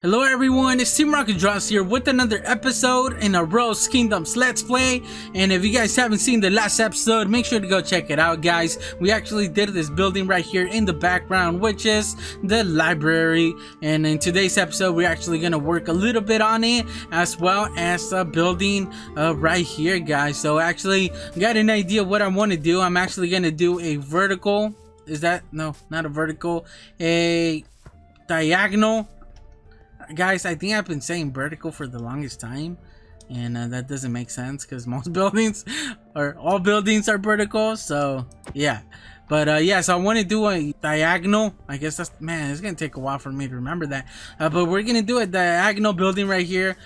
Hello everyone, it's Team Rocket Dross here with another episode in a Rose Kingdoms Let's Play. And if you guys haven't seen the last episode, make sure to go check it out, guys. We actually did this building right here in the background, which is the library. And in today's episode, we're actually going to work a little bit on it, as well as a building right here, guys. So actually, got an idea what I want to do. I'm actually going to do a vertical. Is that? No, not a vertical. A diagonal. Guys, I think I've been saying vertical for the longest time, and that doesn't make sense because most buildings or all buildings are vertical. So yeah, but yeah, so I want to do a diagonal. I guess that's, man, it's gonna take a while for me to remember that, but we're gonna do a diagonal building right here.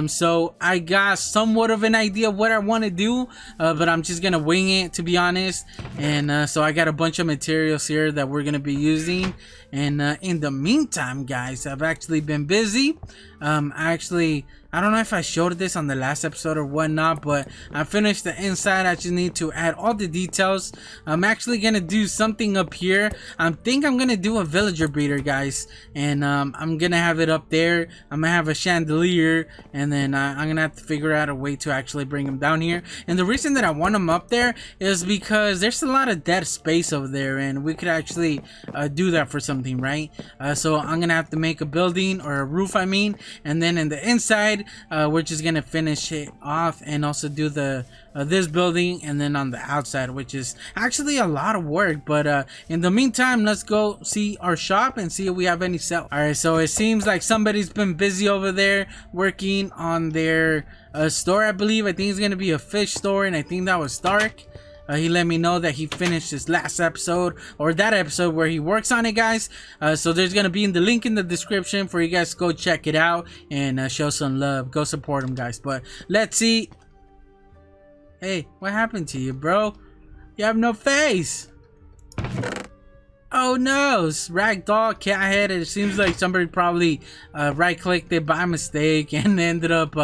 So I got somewhat of an idea of what I want to do, but I'm just gonna wing it, to be honest. And so I got a bunch of materials here that we're gonna be using. And in the meantime, guys, I've actually been busy. I don't know if I showed this on the last episode or whatnot, but I finished the inside. I just need to add all the details. I'm actually gonna do something up here. I think I'm gonna do a villager breeder, guys, and I'm gonna have it up there. I'm gonna have a chandelier, and then I'm gonna have to figure out a way to actually bring them down here. And the reason that I want them up there is because there's a lot of dead space over there, and we could actually do that for something, right? So I'm gonna have to make a building, or a roof, I mean, and then in the inside, we're just gonna finish it off and also do the this building, and then on the outside, which is actually a lot of work. But in the meantime, let's go see our shop and see if we have any sell. All right, so it seems like somebody's been busy over there working on their store. I believe, I think it's gonna be a fish store, and I think that was Stark. He let me know that he finished his last episode, or that episode where he works on it, guys. So there's gonna be the link in the description for you guys to go check it out and show some love. Go support him, guys. But let's see. Hey, what happened to you, bro? You have no face. Oh no, ragdoll cat head. It seems like somebody probably right clicked it by mistake and ended up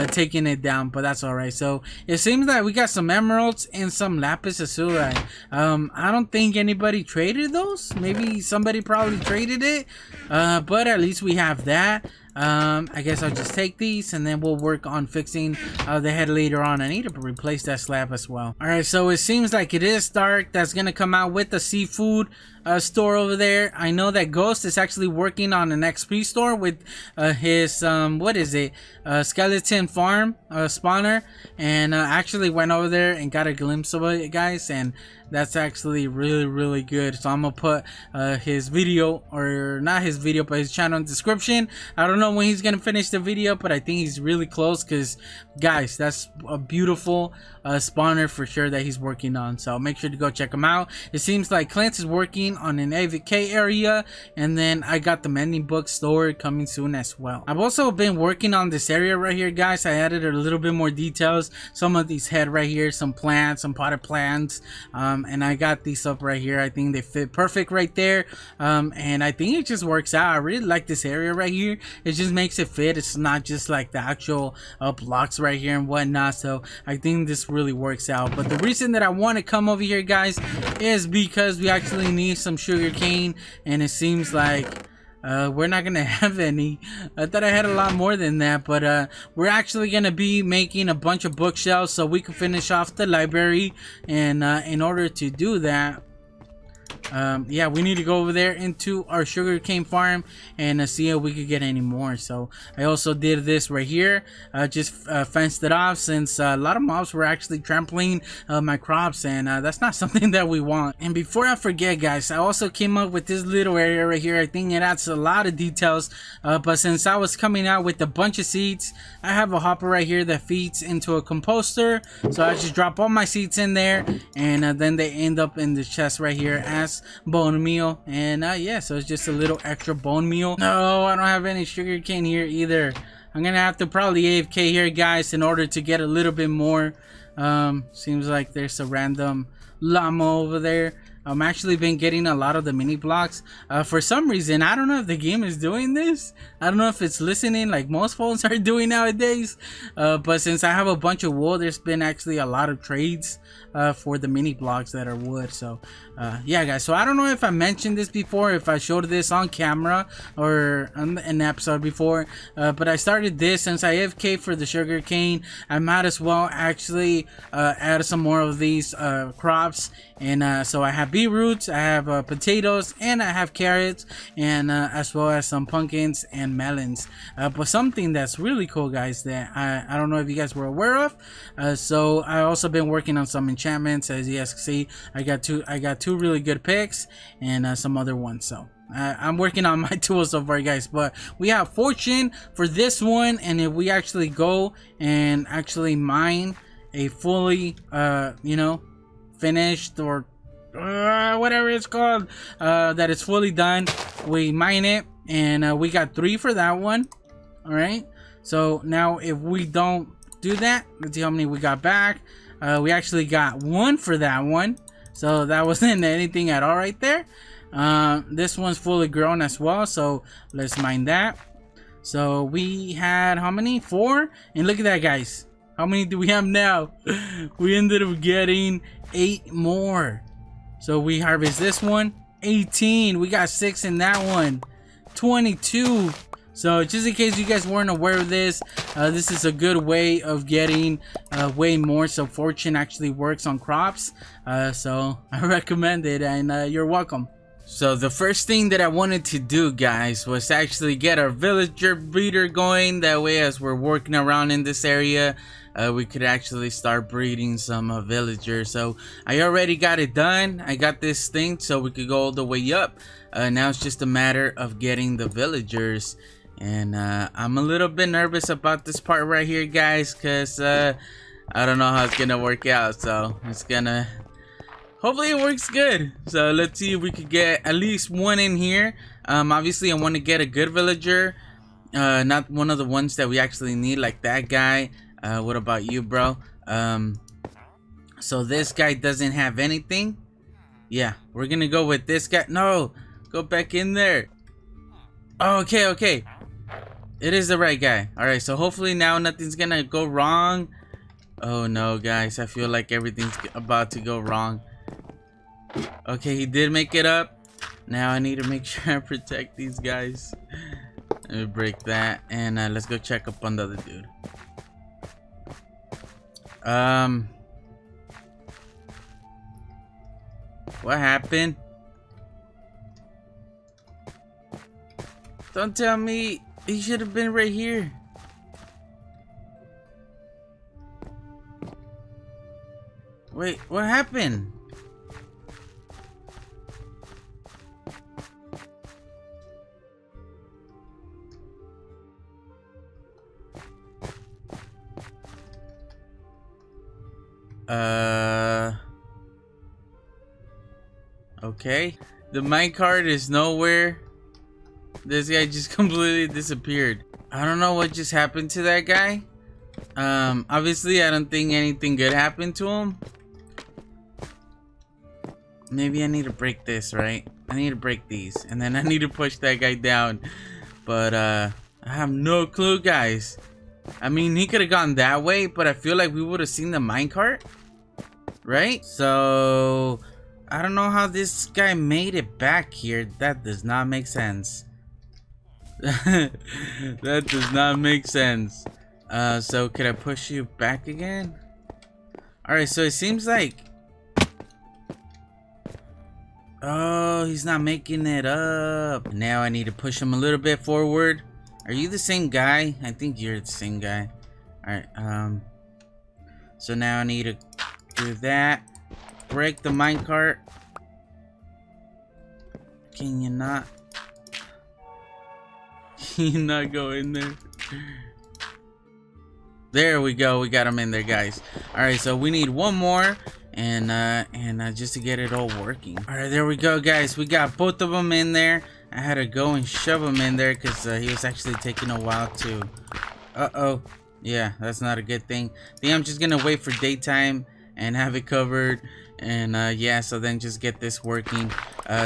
taking it down, but that's all right. So it seems like we got some emeralds and some lapis lazuli. I don't think anybody traded those. Maybe somebody probably traded it, but at least we have that. I guess I'll just take these, and then we'll work on fixing the head later on. I need to replace that slab as well. All right, so it seems like it is Stark that's gonna come out with the seafood store over there. I know that Ghost is actually working on an XP store with his what is it, skeleton farm spawner, and actually went over there and got a glimpse of it, guys, and that's actually really good. So I'm gonna put his video, or not his video, but his channel in the description. I don't know when he's gonna finish the video, but I think he's really close, because guys, that's a beautiful spawner for sure that he's working on. So make sure to go check him out. It seems like Clint is working on an AVK area, and then I got the mending book store coming soon as well. I've also been working on this area right here, guys. I added a little bit more details. Some of these head right here, some plants, some potted plants, and I got these up right here. I think they fit perfect right there, and I think it just works out. I really like this area right here. It just makes it fit. It's not just like the actual blocks right here and whatnot. So I think this really works out. But the reason that I want to come over here, guys, is because we actually need some sugar cane, and it seems like we're not gonna have any. I thought I had a lot more than that, but we're actually gonna be making a bunch of bookshelves so we can finish off the library. And in order to do that, yeah, we need to go over there into our sugarcane farm and see if we could get any more. So I also did this right here, just fenced it off, since a lot of mobs were actually trampling my crops, and that's not something that we want. And before I forget, guys, I also came up with this little area right here. I think it adds a lot of details, but since I was coming out with a bunch of seeds, I have a hopper right here that feeds into a composter. So I just drop all my seeds in there, and then they end up in the chest right here as bone meal. And yeah, so it's just a little extra bone meal. No, I don't have any sugar cane here either. I'm gonna have to probably AFK here, guys, in order to get a little bit more. Seems like there's a random llama over there. I'm actually been getting a lot of the mini blocks. For some reason, I don't know if the game is doing this. I don't know if it's listening like most phones are doing nowadays. But since I have a bunch of wool, there's been actually a lot of trades for the mini blocks that are wood. So yeah, guys. So I don't know if I mentioned this before, if I showed this on camera or on an episode before. But I started this since I AFK for the sugar cane. I might as well actually add some more of these crops. And so I have beetroots, I have potatoes, and I have carrots, and as well as some pumpkins and melons. But something that's really cool, guys, that I don't know if you guys were aware of. So I also been working on some enchantments. As you guys can see, I got two really good picks and some other ones. So I'm working on my tools so far, guys. But we have fortune for this one, and if we actually go and actually mine a fully you know, finished or whatever it's called, that is fully done, we mine it, and we got 3 for that one. All right, so now if we don't do that, let's see how many we got back. We actually got 1 for that one, so that wasn't anything at all right there. This one's fully grown as well, so let's mine that. So we had how many? 4, and look at that, guys. How many do we have now? We ended up getting 8 more. So we harvest this one, 18. We got 6 in that one, 22. So just in case you guys weren't aware of this, this is a good way of getting way more. So fortune actually works on crops. So I recommend it, and you're welcome. So the first thing that I wanted to do, guys, was actually get our villager breeder going. That way, as we're working around in this area, we could actually start breeding some villagers. So I already got it done. I got this thing so we could go all the way up. Now it's just a matter of getting the villagers. And I'm a little bit nervous about this part right here, guys, because I don't know how it's gonna work out. So it's gonna... hopefully it works good. So let's see if we could get at least 1 in here. Obviously I want to get a good villager, not one of the ones that we actually need, like that guy. What about you, bro? So this guy doesn't have anything. Yeah, we're gonna go with this guy. No, go back in there. Oh, okay, it is the right guy. All right, so hopefully now nothing's gonna go wrong. Oh no, guys, I feel like everything's about to go wrong. Okay, he did make it up. Now I need to make sure I protect these guys. Let me break that, and let's go check up on the other dude. What happened? Don't tell me he should have been right here. Wait, what happened? Okay. The minecart is nowhere. This guy just completely disappeared. I don't know what just happened to that guy. Obviously I don't think anything good happened to him. Maybe I need to break this, right? I need to break these, and then I need to push that guy down. But I have no clue, guys. I mean, he could have gone that way, but I feel like we would have seen the minecart, right? So I don't know how this guy made it back here. That does not make sense. That does not make sense. So could I push you back again? Alright, so it seems like... oh, he's not making it up. Now I need to push him a little bit forward. Are you the same guy? I think you're the same guy. Alright, so now I need to do that. Break the minecart. Can you not? Can you not go in there? There we go. We got him in there, guys. Alright, so we need 1 more. And just to get it all working. Alright, there we go, guys. We got both of them in there. I had to go and shove him in there because he was actually taking a while to... uh-oh. Yeah, that's not a good thing. I think I'm just gonna wait for daytime and have it covered. And yeah, so then just get this working.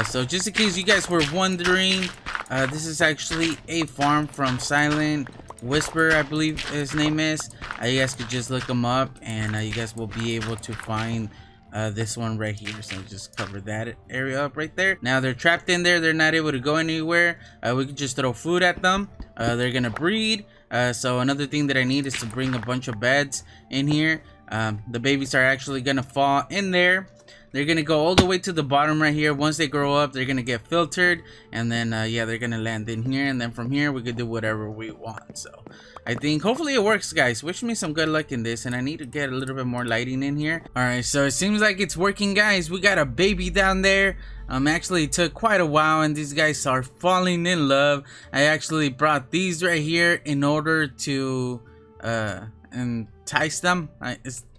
So just in case you guys were wondering, this is actually a farm from Silent Whisper, I believe his name is. You guys could just look him up, and you guys will be able to find this one right here. So just cover that area up right there. Now they're trapped in there, they're not able to go anywhere. We can just throw food at them. They're gonna breed. So another thing that I need is to bring a bunch of beds in here. The babies are actually gonna fall in there. They're gonna go all the way to the bottom right here. Once they grow up, they're gonna get filtered, and then yeah, they're gonna land in here, and then from here we could do whatever we want. So I think hopefully it works, guys. Wish me some good luck in this, and I need to get a little bit more lighting in here. All right, so it seems like it's working, guys. We got a baby down there. Actually it took quite a while, and these guys are falling in love. I actually brought these right here in order to entice them.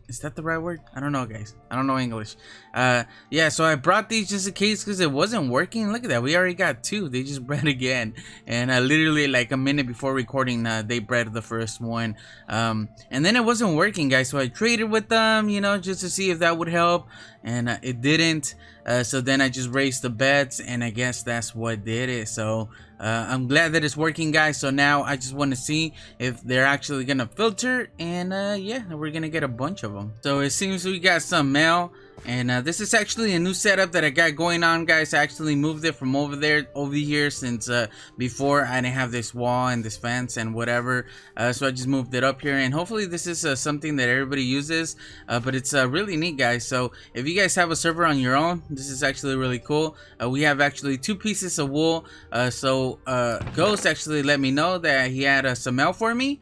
Is that the right word? I don't know, guys. I don't know English. Yeah, so I brought these just in case because it wasn't working. Look at that. We already got two. They just bred again. And literally like a minute before recording, they bred the first one. And then it wasn't working, guys. So I traded with them, you know, just to see if that would help. And it didn't. So then I just raised the bets, and I guess that's what did it. So I'm glad that it's working, guys. So now I just want to see if they're actually gonna filter, and yeah, we're gonna get a bunch of them. So it seems we got some mail, and this is actually a new setup that I got going on, guys. I actually moved it from over here since before I didn't have this wall and this fence and whatever. So I just moved it up here, and hopefully this is something that everybody uses. But it's really neat, guys. So if you guys have a server on your own, this is actually really cool. We have actually 2 pieces of wool. So Ghost actually let me know that he had some mail for me,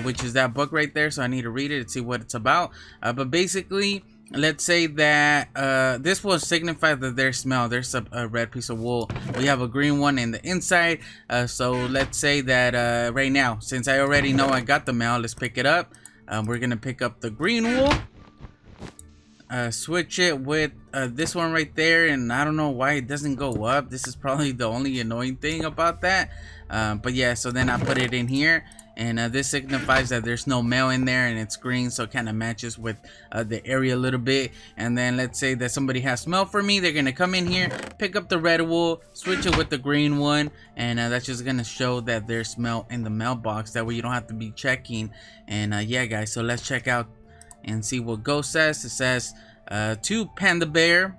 which is that book right there. So I need to read it and see what it's about. But basically, let's say that this will signify that there's smell. There's a red piece of wool. We have a green one in the inside. So let's say that right now, since I already know I got the mail, let's pick it up. We're gonna pick up the green wool. Switch it with this one right there, and I don't know why it doesn't go up. This is probably the only annoying thing about that. But yeah, so then I put it in here, and this signifies that there's no mail in there, and it's green, so it kind of matches with the area a little bit. And then let's say that somebody has mail for me, they're gonna come in here, pick up the red wool, switch it with the green one, and that's just gonna show that there's mail in the mailbox. That way you don't have to be checking. And yeah, guys, so let's check out and see what Ghost says. It says to Panda Bear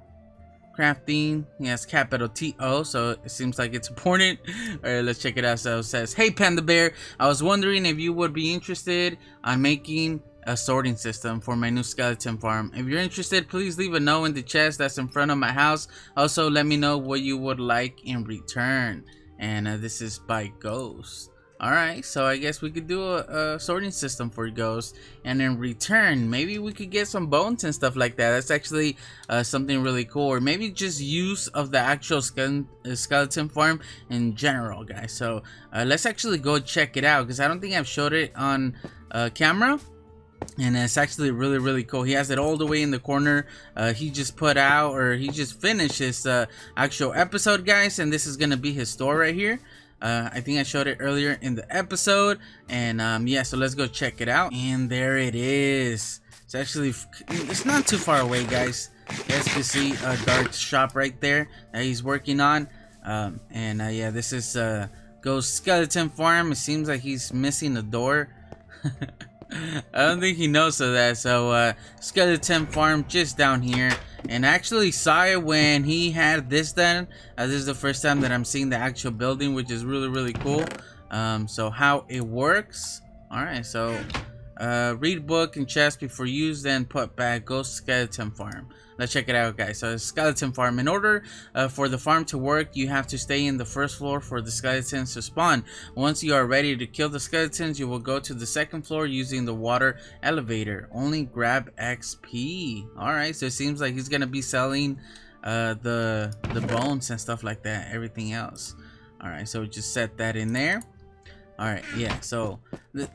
crafting. Yes, capital T-O, so it seems like it's important. All right, let's check it out. So it says, hey Panda Bear, I was wondering if you would be interested on making a sorting system for my new skeleton farm. If you're interested, please leave a note in the chest that's in front of my house. Also, let me know what you would like in return. And this is by Ghost. Alright, so I guess we could do a sorting system for Ghost, and in return maybe we could get some bones and stuff like that. That's actually something really cool, or maybe just use of the actual skeleton farm in general, guys. So let's actually go check it out, because I don't think I've showed it on camera. And it's actually really cool. He has it all the way in the corner. He just put out, or he just finished his actual episode, guys, and this is gonna be his store right here. I think I showed it earlier in the episode, and yeah, so let's go check it out. And there it is. It's actually, it's not too far away, guys. You guys can see a dark shop right there that he's working on. And yeah, this is Ghost Skeleton Farm. It seems like he's missing a door. I don't think he knows of that. So Skeleton Farm just down here, and I actually saw it when he had this done. This is the first time that I'm seeing the actual building, which is really cool. So how it works. All right, so read book and chest before use, then put back. Ghost Skeleton Farm. Let's check it out, guys. So Skeleton Farm. In order for the farm to work, you have to stay in the first floor for the skeletons to spawn. Once you are ready to kill the skeletons, you will go to the second floor using the water elevator. Only grab XP. Alright, so it seems like he's gonna be selling the bones and stuff like that, everything else. Alright, so just set that in there. Alright, yeah, so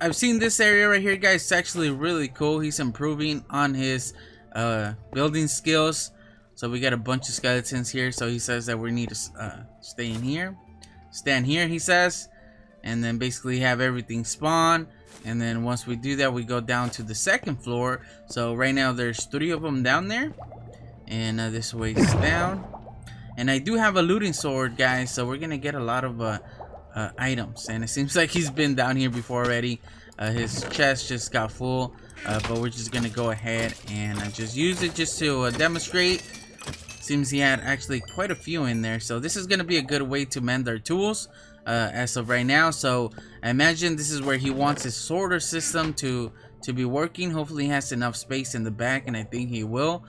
I've seen this area right here, guys. It's actually really cool. He's improving on his building skills. So we got a bunch of skeletons here, so he says that we need to stay in here, stand here, he says, and then basically have everything spawn. And then once we do that, we go down to the second floor. So right now there's 3 of them down there, and this weighs down. And I do have a looting sword, guys, so we're gonna get a lot of items. And it seems like he's been down here before already. His chest just got full, but we're just gonna go ahead and just use it just to demonstrate. Seems he had actually quite a few in there, so this is gonna be a good way to mend our tools as of right now. So I imagine this is where he wants his sorter system to be working. Hopefully he has enough space in the back, and I think he will.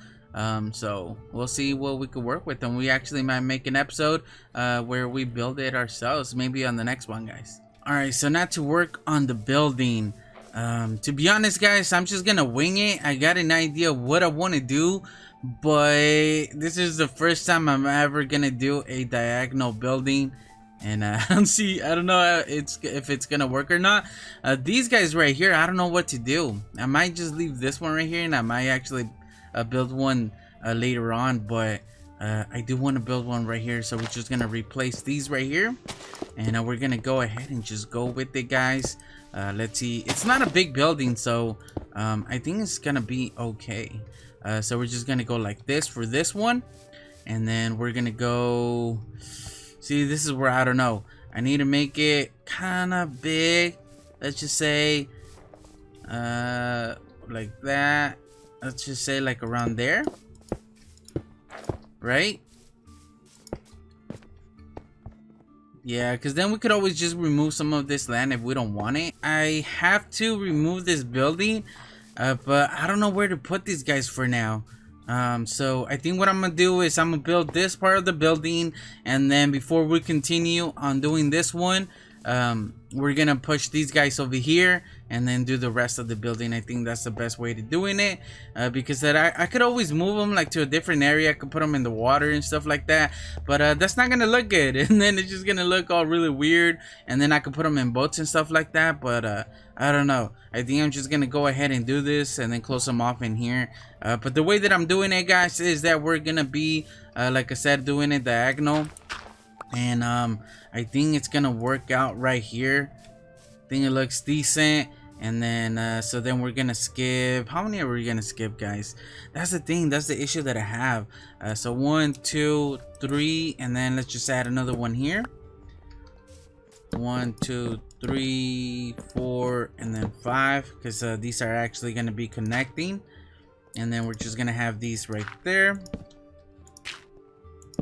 So we'll see what we could work with, and we actually might make an episode where we build it ourselves, maybe on the next one, guys. All right, so now to work on the building. To be honest, guys, I'm just gonna wing it. I got an idea of what I want to do, but this is the first time I'm ever gonna do a diagonal building, and I don't know if it's gonna work or not. These guys right here, I don't know what to do. I might just leave this one right here, and I might actually build one later on, but I do want to build one right here, so we're just gonna replace these right here, and we're gonna go ahead and just go with it, guys. Let's see, it's not a big building, so I think it's gonna be okay. So we're just gonna go like this for this one, and then we're gonna go, see, this is where I don't know, I need to make it kind of big. Let's just say like that. Let's just say like around there, right? Yeah, because then we could always just remove some of this land if we don't want it. I have to remove this building, but I don't know where to put these guys for now. So I think what I'm gonna do is I'm gonna build this part of the building, and then before we continue on doing this one, we're gonna push these guys over here and then do the rest of the building. I think that's the best way to doing it, because that I could always move them like to a different area. I could put them in the water and stuff like that, but that's not gonna look good, and then it's just gonna look all really weird. And then I could put them in boats and stuff like that, but I don't know. I think I'm just gonna go ahead and do this and then close them off in here. But the way that I'm doing it, guys, is that we're gonna be like I said, doing it diagonal. And I think it's gonna work out right here. I think it looks decent. And then so then we're gonna skip, how many are we gonna skip, guys? That's the thing, that's the issue that I have. So 1, 2, 3, and then let's just add another one here. 1, 2, 3, 4, and then 5, because these are actually gonna be connecting. And then we're just gonna have these right there.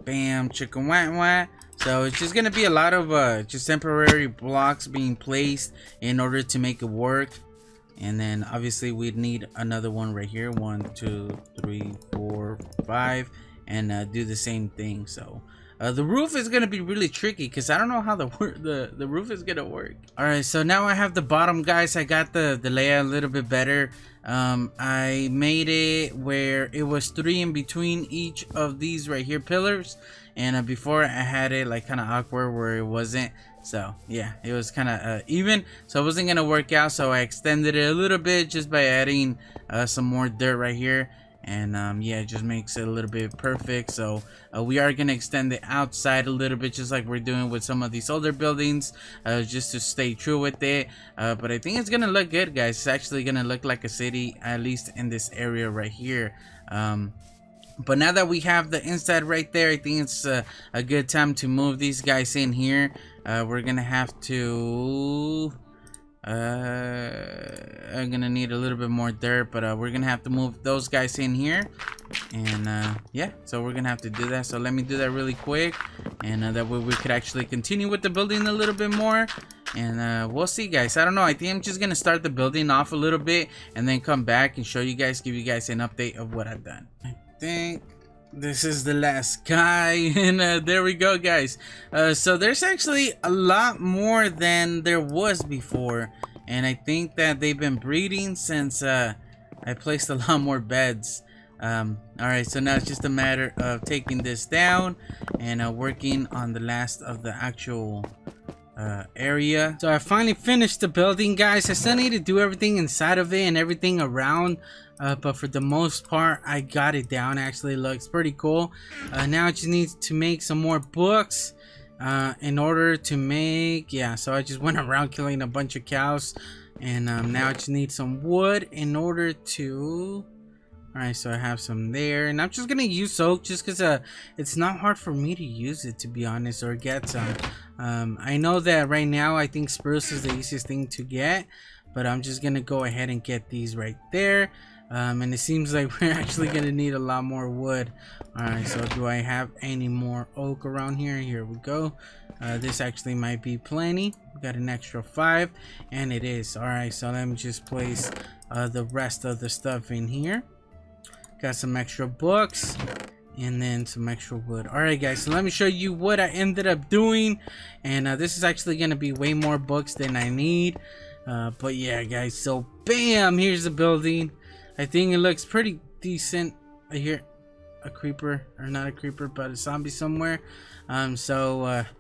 Bam, chicken wah wah. So it's just gonna be a lot of just temporary blocks being placed in order to make it work. And then obviously we'd need another one right here. 1, 2, 3, 4, 5, and do the same thing. So the roof is gonna be really tricky because I don't know how the roof is gonna work. All right, so now I have the bottom, guys. I got the layout a little bit better. I made it where it was 3 in between each of these right here pillars, and before I had it like kind of awkward where it wasn't. So yeah, it was kind of even, so it wasn't gonna work out, so I extended it a little bit just by adding some more dirt right here. And yeah, it just makes it a little bit perfect. So we are gonna extend the outside a little bit, just like we're doing with some of these older buildings, just to stay true with it. But I think it's gonna look good, guys. It's actually gonna look like a city, at least in this area right here. But now that we have the inside right there, I think it's a good time to move these guys in here. We're gonna have to I'm gonna need a little bit more dirt, but we're gonna have to move those guys in here. And yeah, so we're gonna have to do that. So let me do that really quick, and that way we could actually continue with the building a little bit more. And we'll see, guys. I don't know, I think I'm just gonna start the building off a little bit and then come back and show you guys, give you guys an update of what I've done. I think this is the last guy, and there we go, guys. So there's actually a lot more than there was before, and I think that they've been breeding since I placed a lot more beds. Alright, so now it's just a matter of taking this down and working on the last of the actual area. So I finally finished the building, guys. I still need to do everything inside of it and everything around, but for the most part I got it down. Actually looks pretty cool. Now I just need to make some more books in order to make, yeah, so I just went around killing a bunch of cows, and now I just need some wood in order to Alright, so I have some there, and I'm just gonna use soak just because it's not hard for me to use it, to be honest, or get some. I know that right now I think spruce is the easiest thing to get, but I'm just gonna go ahead and get these right there. And it seems like we're actually gonna need a lot more wood. Alright, so do I have any more oak around here? Here we go. This actually might be plenty. We got an extra 5, and it is. Alright, so let me just place the rest of the stuff in here. Got some extra books and then some extra wood. Alright guys, so let me show you what I ended up doing, and this is actually gonna be way more books than I need, but yeah guys, so bam, here's the building. I think it looks pretty decent. I hear a creeper, or not a creeper, but a zombie somewhere.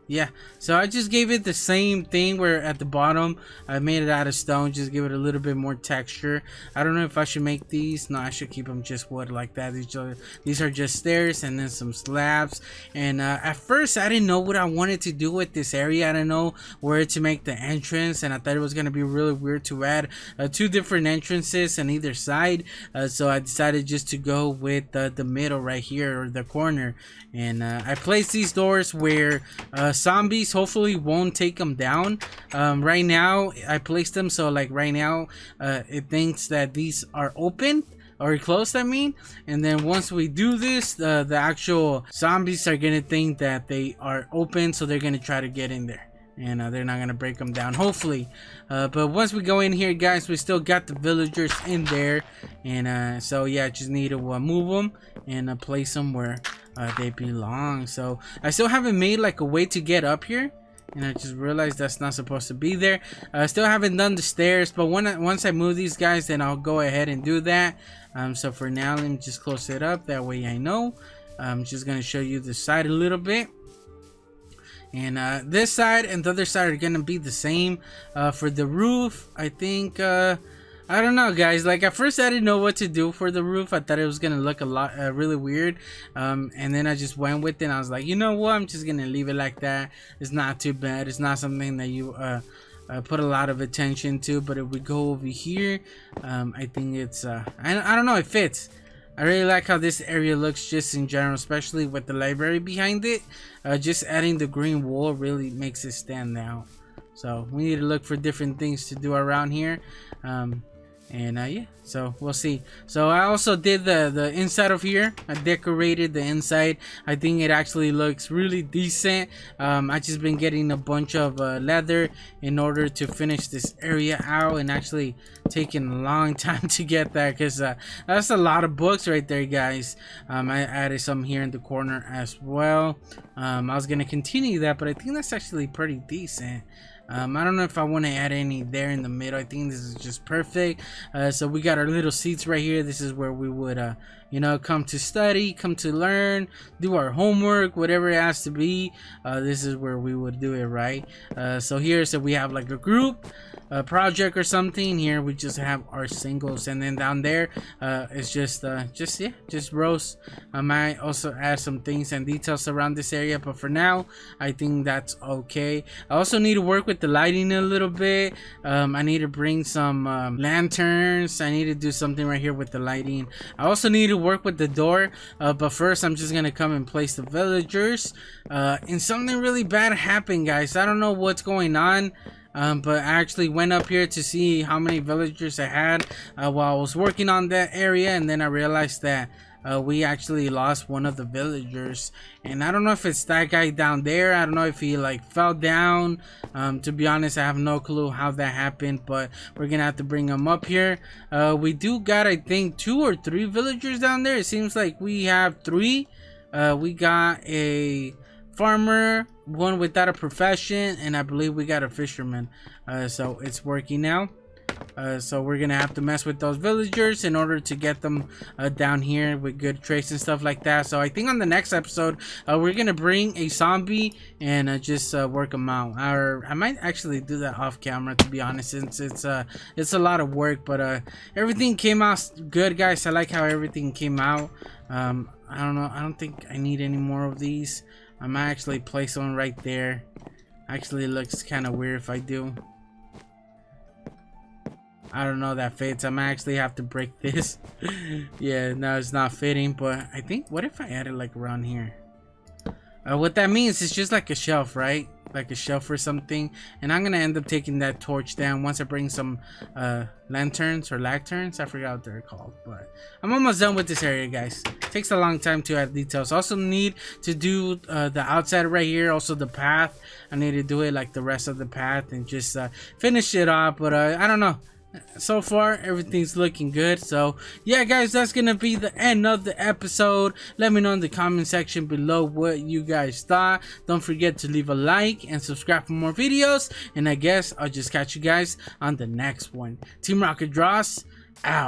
Yeah, so I just gave it the same thing where at the bottom I made it out of stone, just give it a little bit more texture. I don't know if I should make these. No, I should keep them just wood like that. These are just stairs and then some slabs. And at first I didn't know what I wanted to do with this area. I didn't know where to make the entrance, and I thought it was gonna be really weird to add 2 different entrances on either side. So I decided just to go with the middle right here, or the corner, and I placed these doors where zombies hopefully won't take them down. Right now I placed them so like right now it thinks that these are open or closed, I mean, and then once we do this, the actual zombies are gonna think that they are open, so they're gonna try to get in there, and they're not gonna break them down, hopefully. But once we go in here guys, we still got the villagers in there, and so yeah, just need to move them and place them where they belong. So I still haven't made like a way to get up here, and I just realized that's not supposed to be there. I still haven't done the stairs, but once I move these guys, then I'll go ahead and do that. So for now, let me just close it up, that way I know. I'm just gonna show you the side a little bit, and this side and the other side are gonna be the same. For the roof, I think I don't know guys, like at first I didn't know what to do for the roof. I thought it was gonna look a lot really weird, and then I just went with it, and I was like, you know what, I'm just gonna leave it like that. It's not too bad. It's not something that you put a lot of attention to. But if we go over here, I think it's I don't know, it fits. I really like how this area looks just in general, especially with the library behind it. Just adding the green wool really makes it stand out. So we need to look for different things to do around here. Yeah, so we'll see. So I also did the inside of here. I decorated the inside. I think it actually looks really decent. I just been getting a bunch of leather in order to finish this area out, and actually taking a long time to get that, because that's a lot of books right there guys. I added some here in the corner as well. I was gonna continue that, but I think that's actually pretty decent. I don't know if I want to add any there in the middle. I think this is just perfect. So we got our little seats right here. This is where we would you know, come to study, come to learn, do our homework, whatever it has to be. This is where we would do it, right? So here, so we have like a group project or something. Here we just have our singles, and then down there it's just rows. I might also add some things and details around this area, but for now I think that's okay. I also need to work with the lighting a little bit. I need to bring some lanterns. I need to do something right here with the lighting. I also need to work with the door, but first I'm just gonna come and place the villagers. And something really bad happened guys. I don't know what's going on, but I actually went up here to see how many villagers I had while I was working on that area, and then I realized that we actually lost one of the villagers, and I don't know if it's that guy down there. I don't know if he like fell down. To be honest, I have no clue how that happened, but we're gonna have to bring him up here. We do got, I think, 2 or 3 villagers down there. It seems like we have 3. We got a farmer, one without a profession, and I believe we got a fisherman. So it's working now. So we're gonna have to mess with those villagers in order to get them down here with good traits and stuff like that. So I think on the next episode we're gonna bring a zombie and just work them out, or I might actually do that off camera, to be honest, since it's a lot of work. But everything came out good guys. I like how everything came out. I don't know, I don't think I need any more of these. I might actually place one right there. Actually, it looks kind of weird if I do. I don't know that fits. I'm actually have to break this. Yeah, no, it's not fitting. But I think, what if I add it like around here? What that means is just like a shelf, right? Like a shelf or something. And I'm gonna end up taking that torch down once I bring some lanterns or lacterns. I forgot what they're called, but I'm almost done with this area, guys. Takes a long time to add details. Also need to do the outside right here, also the path. I need to do it like the rest of the path and just finish it off. But I don't know. So far everything's looking good. So yeah, guys, that's gonna be the end of the episode. Let me know in the comment section below what you guys thought. Don't forget to leave a like and subscribe for more videos, and I guess I'll just catch you guys on the next one. Team Rocket Draws out.